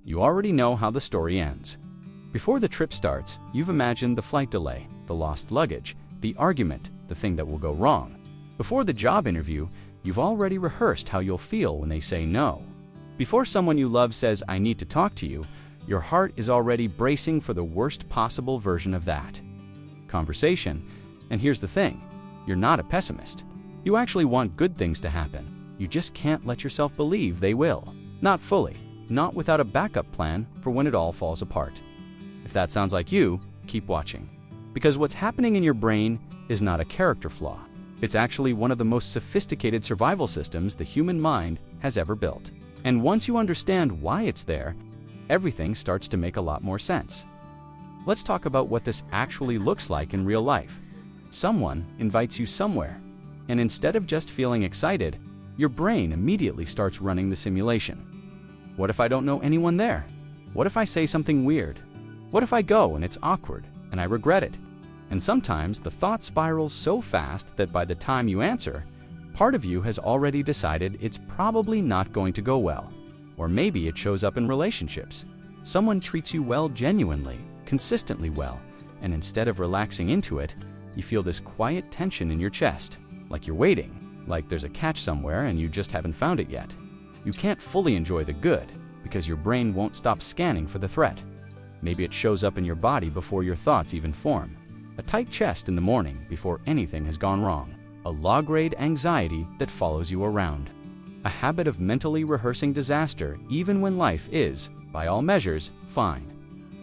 You already know how the story ends. Before the trip starts, you've imagined the flight delay, the lost luggage, the argument, the thing that will go wrong. Before the job interview, you've already rehearsed how you'll feel when they say no. Before someone you love says, "I need to talk to you," your heart is already bracing for the worst possible version of that conversation. And here's the thing, you're not a pessimist. You actually want good things to happen. You just can't let yourself believe they will. Not fully, not without a backup plan for when it all falls apart. If that sounds like you, keep watching. Because what's happening in your brain is not a character flaw. It's actually one of the most sophisticated survival systems the human mind has ever built. And once you understand why it's there, everything starts to make a lot more sense. Let's talk about what this actually looks like in real life. Someone invites you somewhere, and instead of just feeling excited, your brain immediately starts running the simulation. What if I don't know anyone there? What if I say something weird? What if I go and it's awkward and I regret it? And sometimes the thought spirals so fast that by the time you answer, part of you has already decided it's probably not going to go well. Or maybe it shows up in relationships. Someone treats you well genuinely, consistently well, and instead of relaxing into it, you feel this quiet tension in your chest, like you're waiting, like there's a catch somewhere and you just haven't found it yet. You can't fully enjoy the good because your brain won't stop scanning for the threat. Maybe it shows up in your body before your thoughts even form. A tight chest in the morning before anything has gone wrong. A low-grade anxiety that follows you around. A habit of mentally rehearsing disaster even when life is, by all measures, fine.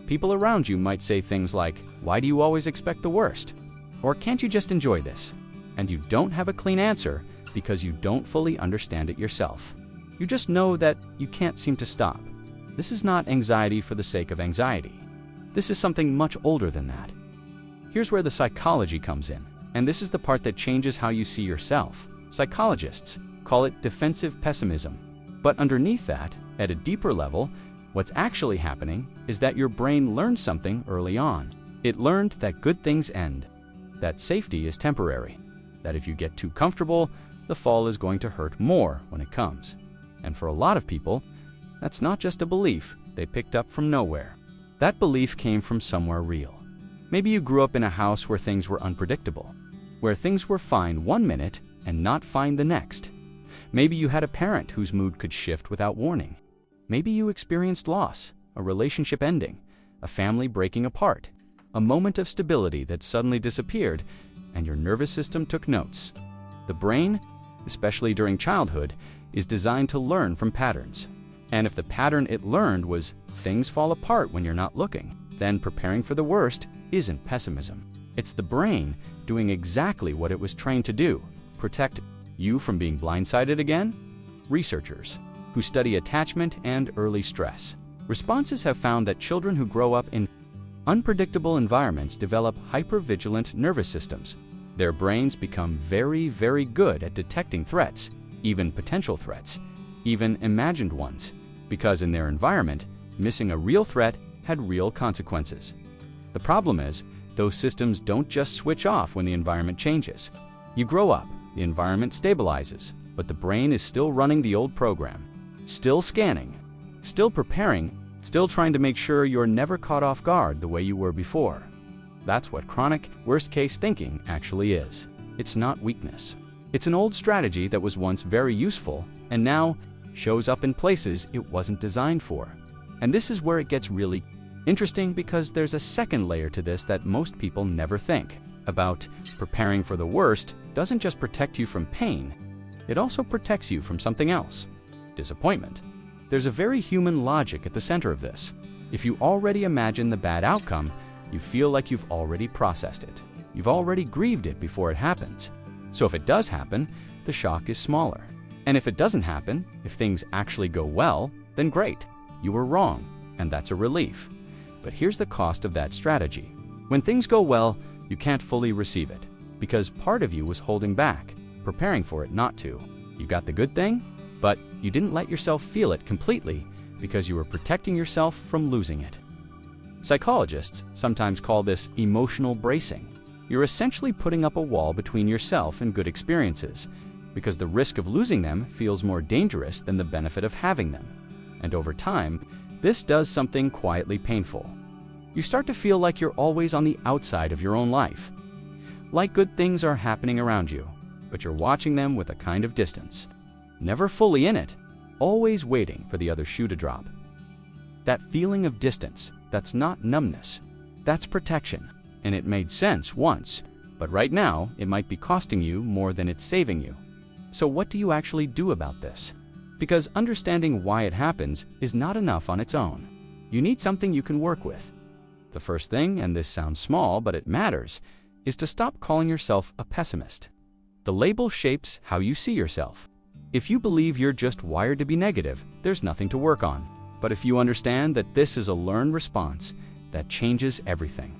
People around you might say things like, "Why do you always expect the worst?" Or "Can't you just enjoy this?" And you don't have a clean answer because you don't fully understand it yourself. You just know that you can't seem to stop. This is not anxiety for the sake of anxiety. This is something much older than that. Here's where the psychology comes in, and this is the part that changes how you see yourself. Psychologists call it defensive pessimism. But underneath that, at a deeper level, what's actually happening is that your brain learned something early on. It learned that good things end, that safety is temporary, that if you get too comfortable, the fall is going to hurt more when it comes. And for a lot of people, that's not just a belief they picked up from nowhere. That belief came from somewhere real. Maybe you grew up in a house where things were unpredictable, where things were fine one minute and not fine the next. Maybe you had a parent whose mood could shift without warning. Maybe you experienced loss, a relationship ending, a family breaking apart, a moment of stability that suddenly disappeared, and your nervous system took notes. The brain, especially during childhood, is designed to learn from patterns. And if the pattern it learned was things fall apart when you're not looking, then preparing for the worst isn't pessimism. It's the brain doing exactly what it was trained to do, protect you from being blindsided again. Researchers who study attachment and early stress responses have found that children who grow up in unpredictable environments develop hypervigilant nervous systems. Their brains become very, very good at detecting threats, even potential threats, even imagined ones, because in their environment, missing a real threat had real consequences. The problem is, those systems don't just switch off when the environment changes. You grow up, the environment stabilizes, but the brain is still running the old program, still scanning, still preparing, still trying to make sure you're never caught off guard the way you were before. That's what chronic, worst-case thinking actually is. It's not weakness. It's an old strategy that was once very useful and now shows up in places it wasn't designed for. And this is where it gets really interesting, because there's a second layer to this that most people never think about. Preparing for the worst doesn't just protect you from pain, it also protects you from something else: disappointment. There's a very human logic at the center of this. If you already imagine the bad outcome, you feel like you've already processed it. You've already grieved it before it happens. So if it does happen, the shock is smaller. And if it doesn't happen, if things actually go well, then great, you were wrong, and that's a relief. But here's the cost of that strategy. When things go well, you can't fully receive it, because part of you was holding back, preparing for it not to. You got the good thing, but you didn't let yourself feel it completely because you were protecting yourself from losing it. Psychologists sometimes call this emotional bracing. You're essentially putting up a wall between yourself and good experiences, because the risk of losing them feels more dangerous than the benefit of having them. And over time, This does something quietly painful. You start to feel like you're always on the outside of your own life. Like good things are happening around you, but you're watching them with a kind of distance. Never fully in it, always waiting for the other shoe to drop. That feeling of distance, that's not numbness, that's protection. And it made sense once, but right now it might be costing you more than it's saving you. So what do you actually do about this? Because understanding why it happens is not enough on its own. You need something you can work with. The first thing, and this sounds small but it matters, is to stop calling yourself a pessimist. The label shapes how you see yourself. If you believe you're just wired to be negative, there's nothing to work on. But if you understand that this is a learned response, that changes everything.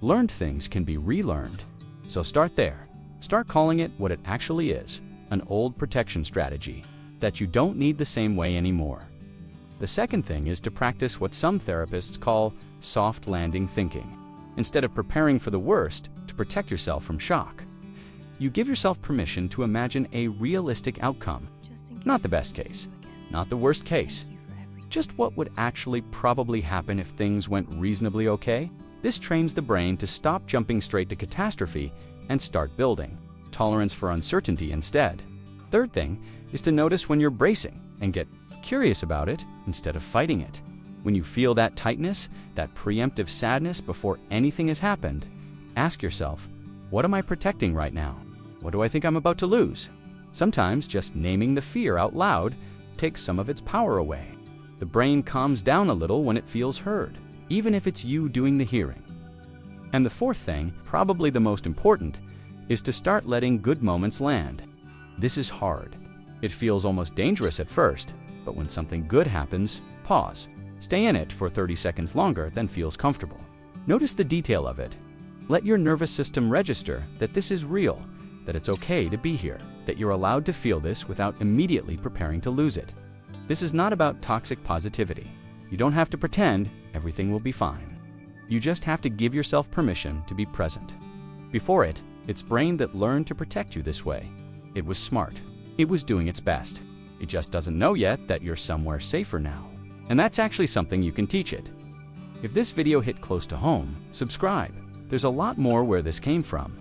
Learned things can be relearned. So start there. Start calling it what it actually is, an old protection strategy that you don't need the same way anymore. The second thing is to practice what some therapists call soft landing thinking. Instead of preparing for the worst to protect yourself from shock, you give yourself permission to imagine a realistic outcome. Not the best case, not the worst case. Just what would actually probably happen if things went reasonably okay? This trains the brain to stop jumping straight to catastrophe and start building tolerance for uncertainty instead. Third thing is to notice when you're bracing and get curious about it instead of fighting it. When you feel that tightness, that preemptive sadness before anything has happened, ask yourself, what am I protecting right now? What do I think I'm about to lose? Sometimes just naming the fear out loud takes some of its power away. The brain calms down a little when it feels heard, even if it's you doing the hearing. And the fourth thing, probably the most important, is to start letting good moments land. This is hard. It feels almost dangerous at first, but when something good happens, pause. Stay in it for 30 seconds longer than feels comfortable. Notice the detail of it. Let your nervous system register that this is real, that it's okay to be here, that you're allowed to feel this without immediately preparing to lose it. This is not about toxic positivity. You don't have to pretend everything will be fine. You just have to give yourself permission to be present. Before it, it's brain that learned to protect you this way. It was smart. It was doing its best. It just doesn't know yet that you're somewhere safer now. And that's actually something you can teach it. If this video hit close to home, subscribe. There's a lot more where this came from.